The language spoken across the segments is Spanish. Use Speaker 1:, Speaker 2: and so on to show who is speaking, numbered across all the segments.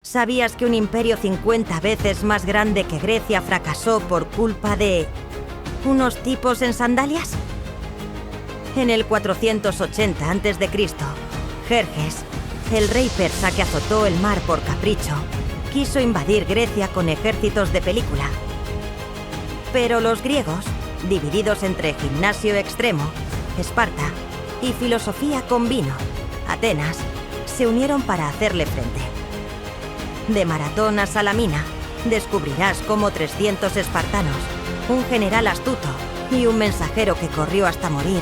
Speaker 1: ¿Sabías que un imperio 50 veces más grande que Grecia fracasó por culpa de unos tipos en sandalias? En el 480 a.C., Jerjes, el rey persa que azotó el mar por capricho, quiso invadir Grecia con ejércitos de película. Pero los griegos, divididos entre gimnasio extremo, Esparta, y filosofía con vino, Atenas, se unieron para hacerle frente. De Maratón a Salamina, descubrirás cómo 300 espartanos, un general astuto y un mensajero que corrió hasta morir,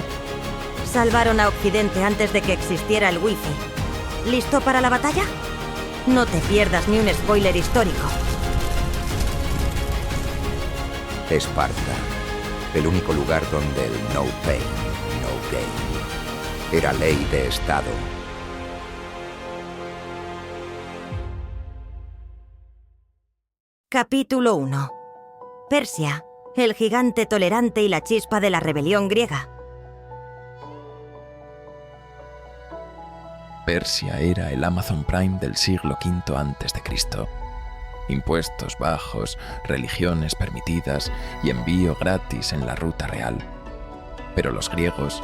Speaker 1: salvaron a Occidente antes de que existiera el wifi. ¿Listo para la batalla? No te pierdas ni un spoiler histórico.
Speaker 2: Esparta, el único lugar donde el no pain, no gain era ley de Estado.
Speaker 1: Capítulo 1. Persia, el gigante tolerante y la chispa de la rebelión griega.
Speaker 3: Persia era el Amazon Prime del siglo V a.C. Impuestos bajos, religiones permitidas y envío gratis en la ruta real. Pero los griegos,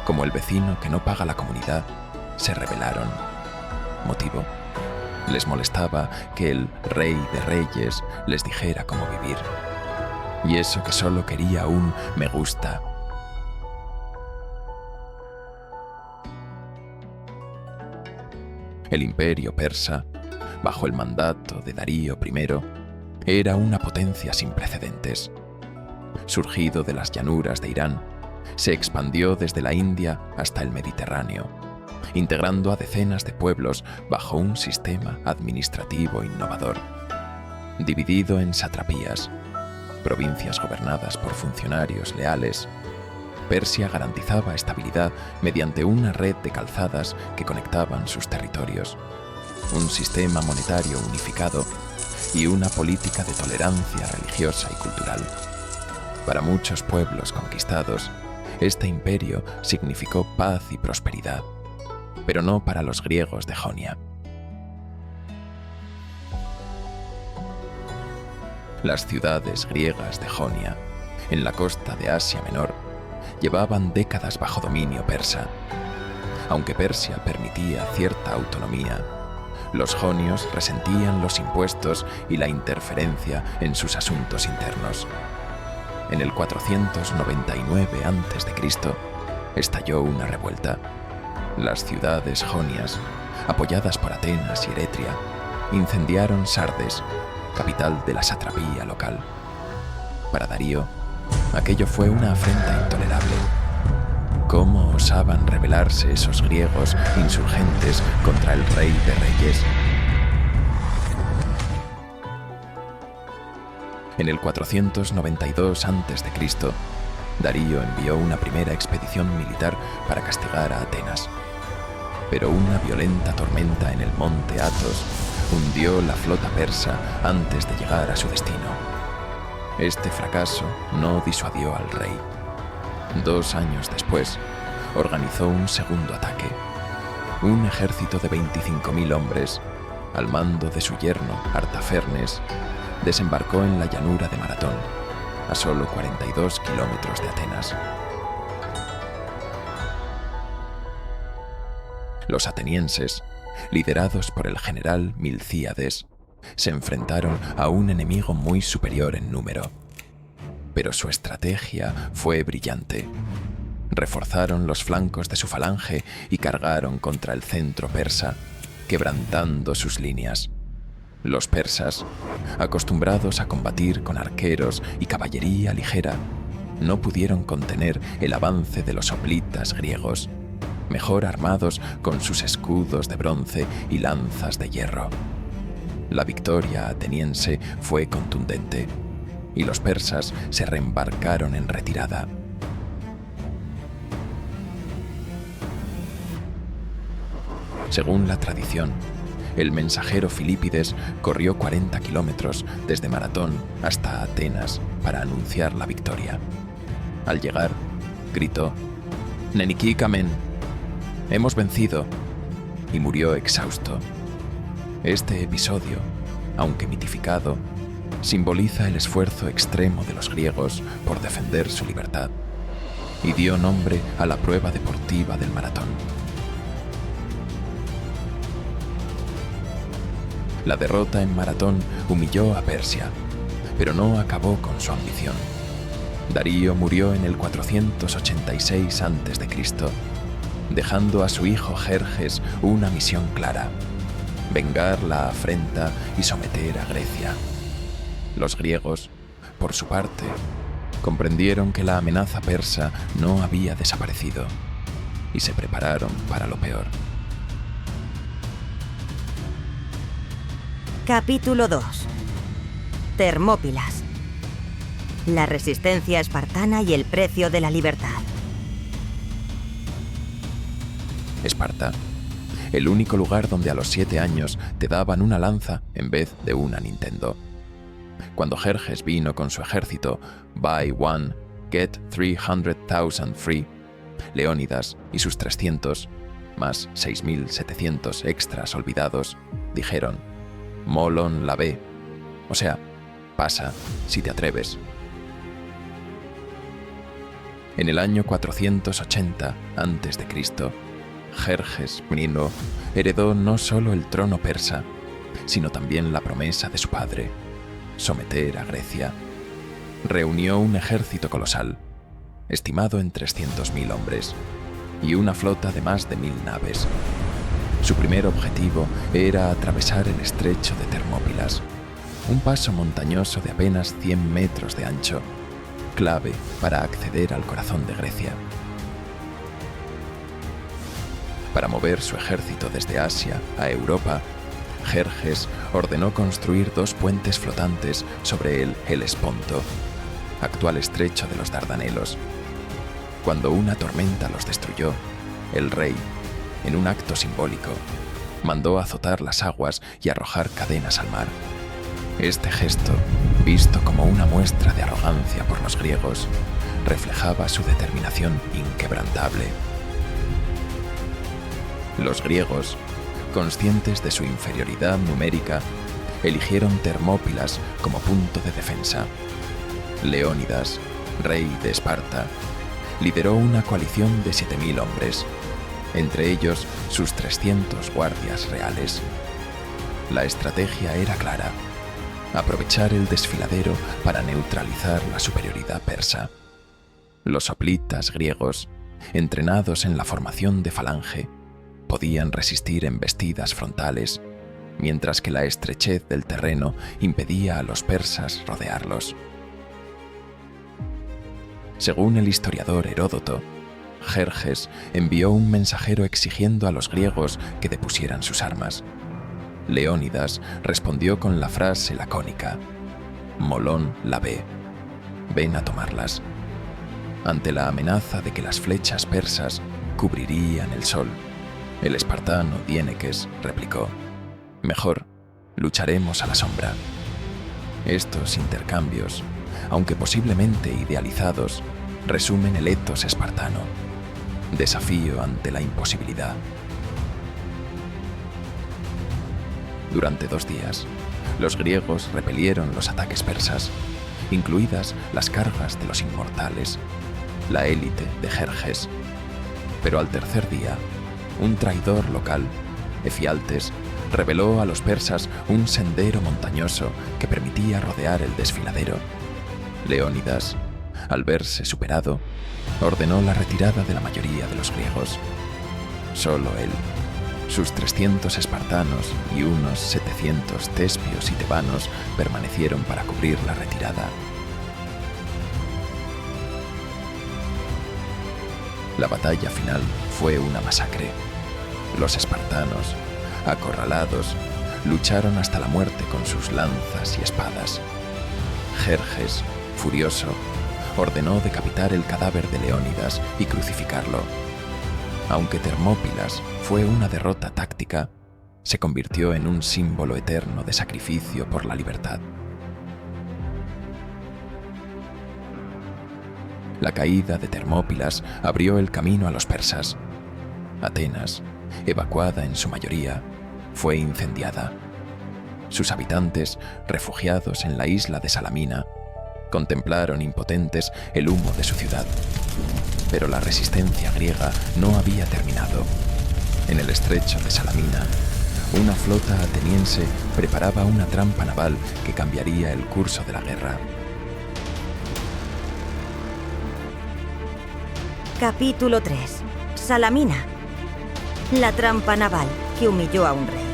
Speaker 3: como el vecino que no paga la comunidad, se rebelaron. ¿Motivo? Les molestaba que el rey de reyes les dijera cómo vivir. Y eso que solo quería un me gusta. El imperio persa, bajo el mandato de Darío I, era una potencia sin precedentes. Surgido de las llanuras de Irán, se expandió desde la India hasta el Mediterráneo, integrando a decenas de pueblos bajo un sistema administrativo innovador. Dividido en satrapías, provincias gobernadas por funcionarios leales, Persia garantizaba estabilidad mediante una red de calzadas que conectaban sus territorios, un sistema monetario unificado y una política de tolerancia religiosa y cultural. Para muchos pueblos conquistados, este imperio significó paz y prosperidad, pero no para los griegos de Jonia. Las ciudades griegas de Jonia, en la costa de Asia Menor, llevaban décadas bajo dominio persa. Aunque Persia permitía cierta autonomía, los jonios resentían los impuestos y la interferencia en sus asuntos internos. En el 499 a.C. estalló una revuelta. Las ciudades jonias, apoyadas por Atenas y Eretria, incendiaron Sardes, capital de la satrapía local. Para Darío, aquello fue una afrenta intolerable. ¿Cómo osaban rebelarse esos griegos insurgentes contra el rey de reyes? En el 492 a.C., Darío envió una primera expedición militar para castigar a Atenas. Pero una violenta tormenta en el monte Athos hundió la flota persa antes de llegar a su destino. Este fracaso no disuadió al rey. 2 años después, organizó un segundo ataque. Un ejército de 25.000 hombres, al mando de su yerno Artafernes, desembarcó en la llanura de Maratón, a solo 42 kilómetros de Atenas. Los atenienses, liderados por el general Milcíades, se enfrentaron a un enemigo muy superior en número. Pero su estrategia fue brillante. Reforzaron los flancos de su falange y cargaron contra el centro persa, quebrantando sus líneas. Los persas, acostumbrados a combatir con arqueros y caballería ligera, no pudieron contener el avance de los hoplitas griegos, mejor armados con sus escudos de bronce y lanzas de hierro. La victoria ateniense fue contundente, y los persas se reembarcaron en retirada. Según la tradición, el mensajero Filipides corrió 40 kilómetros desde Maratón hasta Atenas para anunciar la victoria. Al llegar, gritó: «Nenikí kamen, hemos vencido», y murió exhausto. Este episodio, aunque mitificado, simboliza el esfuerzo extremo de los griegos por defender su libertad y dio nombre a la prueba deportiva del maratón. La derrota en maratón humilló a Persia, pero no acabó con su ambición. Darío murió en el 486 a.C., dejando a su hijo Jerjes una misión clara: vengar la afrenta y someter a Grecia. Los griegos, por su parte, comprendieron que la amenaza persa no había desaparecido y se prepararon para lo peor.
Speaker 1: Capítulo 2. Termópilas. La resistencia espartana y el precio de la libertad.
Speaker 3: Esparta, el único lugar donde a los 7 años te daban una lanza en vez de una Nintendo. Cuando Jerjes vino con su ejército, Buy one, get 300,000 free, Leónidas y sus 300, más 6.700 extras olvidados, dijeron: Molon la ve, o sea, pasa si te atreves. En el año 480 a.C., Jerjes I heredó no solo el trono persa, sino también la promesa de su padre: someter a Grecia. Reunió un ejército colosal, estimado en 300.000 hombres, y una flota de más de 1.000 naves. Su primer objetivo era atravesar el estrecho de Termópilas, un paso montañoso de apenas 100 metros de ancho, clave para acceder al corazón de Grecia. Para mover su ejército desde Asia a Europa, Jerjes ordenó construir 2 puentes flotantes sobre el Helesponto, actual estrecho de los Dardanelos. Cuando una tormenta los destruyó, el rey, en un acto simbólico, mandó azotar las aguas y arrojar cadenas al mar. Este gesto, visto como una muestra de arrogancia por los griegos, reflejaba su determinación inquebrantable. Los griegos, conscientes de su inferioridad numérica, eligieron Termópilas como punto de defensa. Leónidas, rey de Esparta, lideró una coalición de 7.000 hombres, entre ellos sus 300 guardias reales. La estrategia era clara: aprovechar el desfiladero para neutralizar la superioridad persa. Los hoplitas griegos, entrenados en la formación de falange, podían resistir embestidas frontales, mientras que la estrechez del terreno impedía a los persas rodearlos. Según el historiador Heródoto, Jerjes envió un mensajero exigiendo a los griegos que depusieran sus armas. Leónidas respondió con la frase lacónica: Molón la ve, ven a tomarlas. Ante la amenaza de que las flechas persas cubrirían el sol, el espartano Diéneques replicó: mejor, lucharemos a la sombra. Estos intercambios, aunque posiblemente idealizados, resumen el etos espartano: desafío ante la imposibilidad. Durante 2 días, los griegos repelieron los ataques persas, incluidas las cargas de los inmortales, la élite de Jerjes. Pero al tercer día, un traidor local, Efialtes, reveló a los persas un sendero montañoso que permitía rodear el desfiladero. Leónidas, al verse superado, ordenó la retirada de la mayoría de los griegos. Solo él, sus 300 espartanos y unos 700 tespios y tebanos permanecieron para cubrir la retirada. La batalla final fue una masacre. Los espartanos, acorralados, lucharon hasta la muerte con sus lanzas y espadas. Jerjes, furioso, ordenó decapitar el cadáver de Leónidas y crucificarlo. Aunque Termópilas fue una derrota táctica, se convirtió en un símbolo eterno de sacrificio por la libertad. La caída de Termópilas abrió el camino a los persas. Atenas, evacuada en su mayoría, fue incendiada Sus habitantes, refugiados en la isla de Salamina, contemplaron impotentes el humo de su ciudad. Pero la resistencia griega no había terminado. En el estrecho de Salamina, una flota ateniense preparaba una trampa naval que cambiaría el curso de la guerra.
Speaker 1: Capítulo 3. Salamina. La trampa naval que humilló a un rey.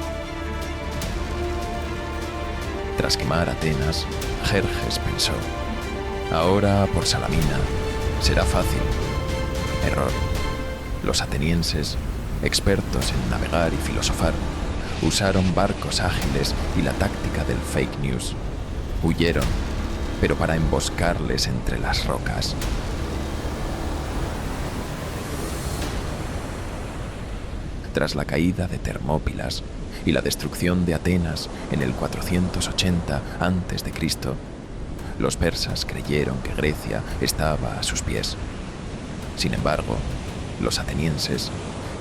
Speaker 3: Tras quemar Atenas, Jerjes pensó: ahora por Salamina será fácil. Error. Los atenienses, expertos en navegar y filosofar, usaron barcos ágiles y la táctica del fake news. Huyeron, pero para emboscarles entre las rocas. Tras la caída de Termópilas y la destrucción de Atenas en el 480 a.C., los persas creyeron que Grecia estaba a sus pies. Sin embargo, los atenienses,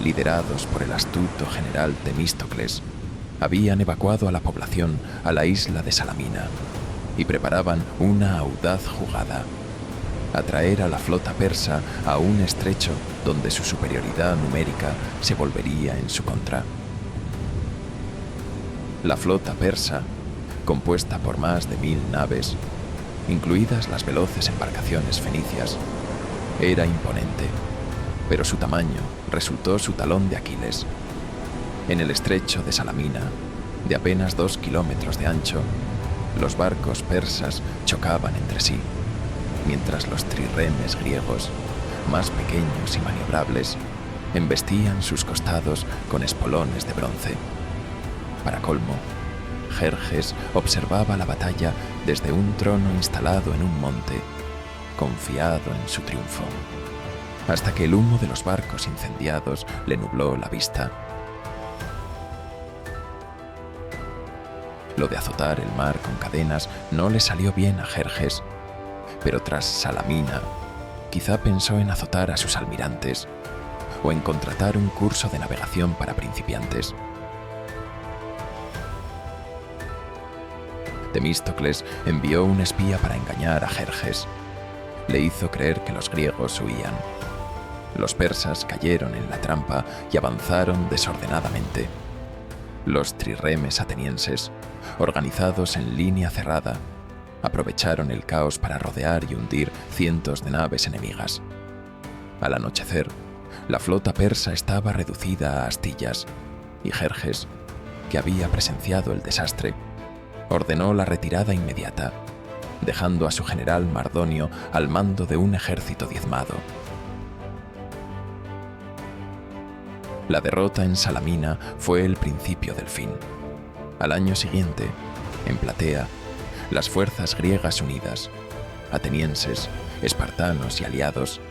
Speaker 3: liderados por el astuto general Temístocles, habían evacuado a la población a la isla de Salamina y preparaban una audaz jugada: atraer a la flota persa a un estrecho donde su superioridad numérica se volvería en su contra. La flota persa, compuesta por más de 1000 naves, incluidas las veloces embarcaciones fenicias, era imponente, pero su tamaño resultó su talón de Aquiles. En el estrecho de Salamina, de apenas 2 kilómetros de ancho, los barcos persas chocaban entre sí, mientras los trirremes griegos, más pequeños y maniobrables, embestían sus costados con espolones de bronce. Para colmo, Jerjes observaba la batalla desde un trono instalado en un monte, confiado en su triunfo, hasta que el humo de los barcos incendiados le nubló la vista. Lo de azotar el mar con cadenas no le salió bien a Jerjes, pero tras Salamina, quizá pensó en azotar a sus almirantes o en contratar un curso de navegación para principiantes. Temístocles envió un espía para engañar a Jerjes. Le hizo creer que los griegos huían. Los persas cayeron en la trampa y avanzaron desordenadamente. Los trirremes atenienses, organizados en línea cerrada, aprovecharon el caos para rodear y hundir cientos de naves enemigas. Al anochecer, la flota persa estaba reducida a astillas y Jerjes, que había presenciado el desastre, ordenó la retirada inmediata, dejando a su general Mardonio al mando de un ejército diezmado. La derrota en Salamina fue el principio del fin. Al año siguiente, en Platea, las fuerzas griegas unidas, atenienses, espartanos y aliados,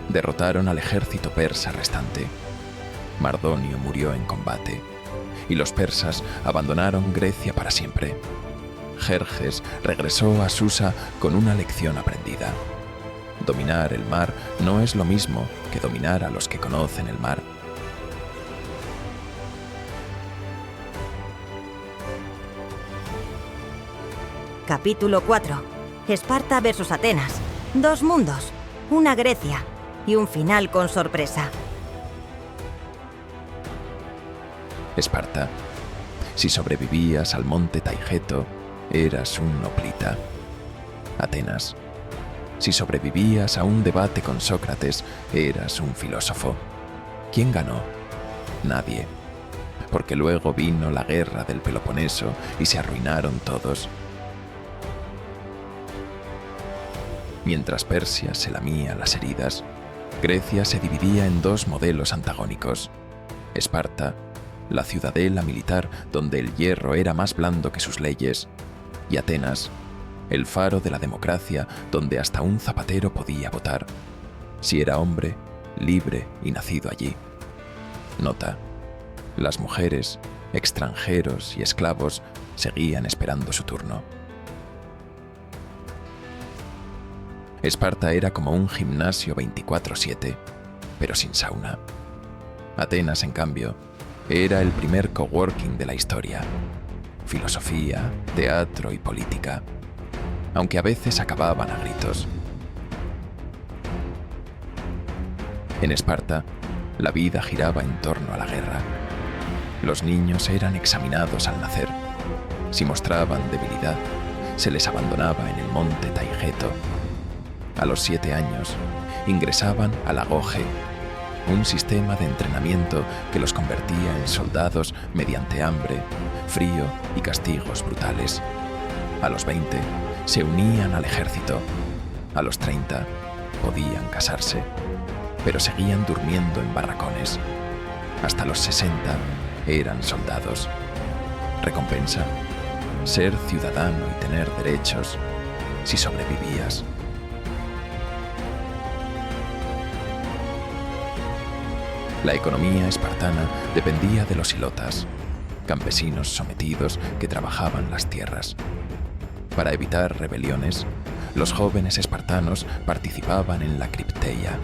Speaker 3: derrotaron al ejército persa restante. Mardonio murió en combate, y los persas abandonaron Grecia para siempre. Jerjes regresó a Susa con una lección aprendida. Dominar el mar no es lo mismo que dominar a los que conocen el mar.
Speaker 1: Capítulo 4. Esparta versus Atenas. 2 mundos, una Grecia y un final con sorpresa.
Speaker 3: Esparta, si sobrevivías al monte Taigeto, eras un hoplita. Atenas, si sobrevivías a un debate con Sócrates, eras un filósofo. ¿Quién ganó? Nadie, porque luego vino la guerra del Peloponeso y se arruinaron todos. Mientras Persia se lamía las heridas, Grecia se dividía en 2 modelos antagónicos. Esparta, la ciudadela militar donde el hierro era más blando que sus leyes, y Atenas, el faro de la democracia donde hasta un zapatero podía votar, si era hombre, libre y nacido allí. Nota: las mujeres, extranjeros y esclavos seguían esperando su turno. Esparta era como un gimnasio 24/7, pero sin sauna. Atenas, en cambio, era el primer coworking de la historia. filosofía, teatro y política, aunque a veces acababan a gritos. En Esparta, la vida giraba en torno a la guerra. Los niños eran examinados al nacer. Si mostraban debilidad, se les abandonaba en el monte Taygeto. A los 7 años, ingresaban al Agoge, un sistema de entrenamiento que los convertía en soldados mediante hambre, frío y castigos brutales. A los 20, se unían al ejército. A los 30, podían casarse, pero seguían durmiendo en barracones. Hasta los 60, eran soldados. Recompensa: ser ciudadano y tener derechos si sobrevivías. La economía espartana dependía de los hilotas, campesinos sometidos que trabajaban las tierras. Para evitar rebeliones, los jóvenes espartanos participaban en la cripteia,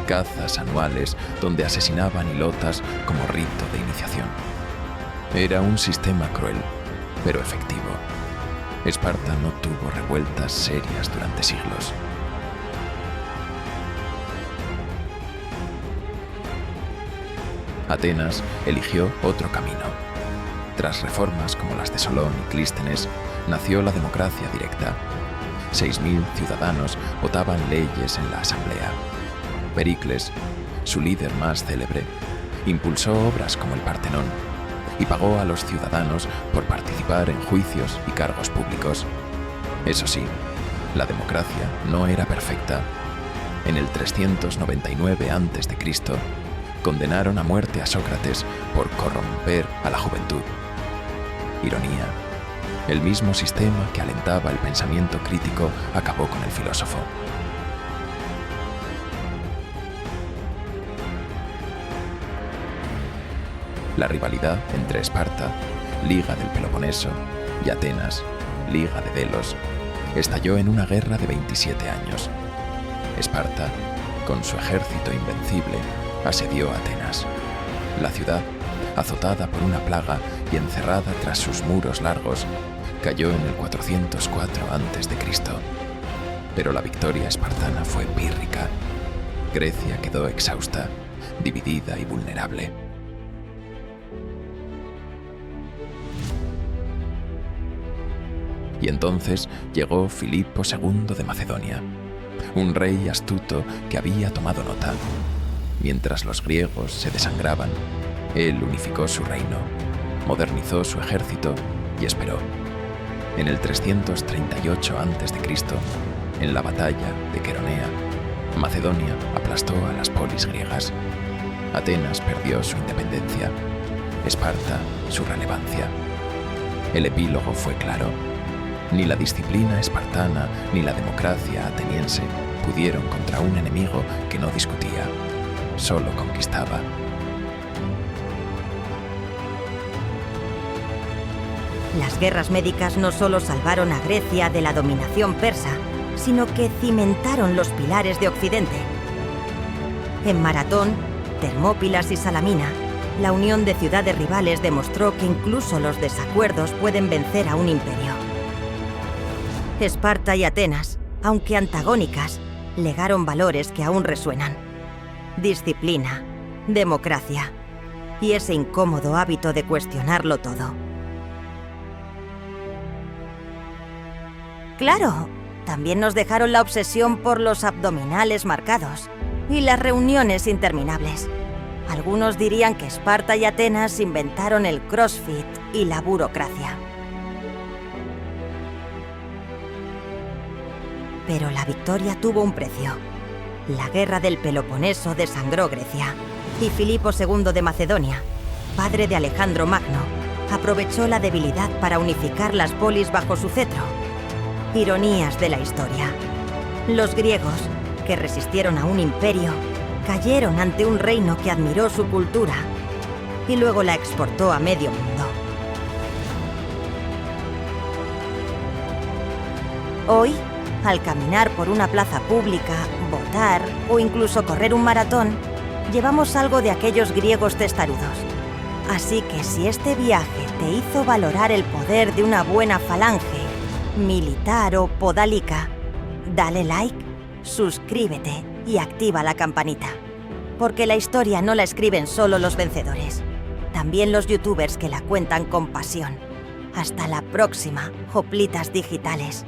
Speaker 3: cazas anuales donde asesinaban hilotas como rito de iniciación. Era un sistema cruel, pero efectivo. Esparta no tuvo revueltas serias durante siglos. Atenas eligió otro camino. Tras reformas como las de Solón y Clístenes, nació la democracia directa. 6.000 ciudadanos votaban leyes en la asamblea. Pericles, su líder más célebre, impulsó obras como el Partenón y pagó a los ciudadanos por participar en juicios y cargos públicos. Eso sí, la democracia no era perfecta. En el 399 a.C., condenaron a muerte a Sócrates por corromper a la juventud. Ironía: el mismo sistema que alentaba el pensamiento crítico acabó con el filósofo. La rivalidad entre Esparta, Liga del Peloponeso, y Atenas, Liga de Delos, estalló en una guerra de 27 años. Esparta, con su ejército invencible, asedió Atenas. La ciudad, azotada por una plaga y encerrada tras sus muros largos, cayó en el 404 a.C. Pero la victoria espartana fue pírrica. Grecia quedó exhausta, dividida y vulnerable. Y entonces llegó Filipo II de Macedonia, un rey astuto que había tomado nota. Mientras los griegos se desangraban, él unificó su reino, modernizó su ejército y esperó. En el 338 a.C., en la batalla de Queronea, Macedonia aplastó a las polis griegas. Atenas perdió su independencia, Esparta su relevancia. El epílogo fue claro. Ni la disciplina espartana ni la democracia ateniense pudieron contra un enemigo que no discutía, solo conquistaba.
Speaker 1: Las guerras médicas no solo salvaron a Grecia de la dominación persa, sino que cimentaron los pilares de Occidente. En Maratón, Termópilas y Salamina, la unión de ciudades rivales demostró que incluso los desacuerdos pueden vencer a un imperio. Esparta y Atenas, aunque antagónicas, legaron valores que aún resuenan: disciplina, democracia y ese incómodo hábito de cuestionarlo todo. Claro, también nos dejaron la obsesión por los abdominales marcados y las reuniones interminables. Algunos dirían que Esparta y Atenas inventaron el CrossFit y la burocracia. Pero la victoria tuvo un precio. La guerra del Peloponeso desangró Grecia, y Filipo II de Macedonia, padre de Alejandro Magno, aprovechó la debilidad para unificar las polis bajo su cetro. Ironías de la historia. Los griegos, que resistieron a un imperio, cayeron ante un reino que admiró su cultura y luego la exportó a medio mundo. Hoy, al caminar por una plaza pública, votar o incluso correr un maratón, llevamos algo de aquellos griegos testarudos. Así que si este viaje te hizo valorar el poder de una buena falange, militar o podálica, dale like, suscríbete y activa la campanita. Porque la historia no la escriben solo los vencedores, también los youtubers que la cuentan con pasión. Hasta la próxima, Hoplitas Digitales.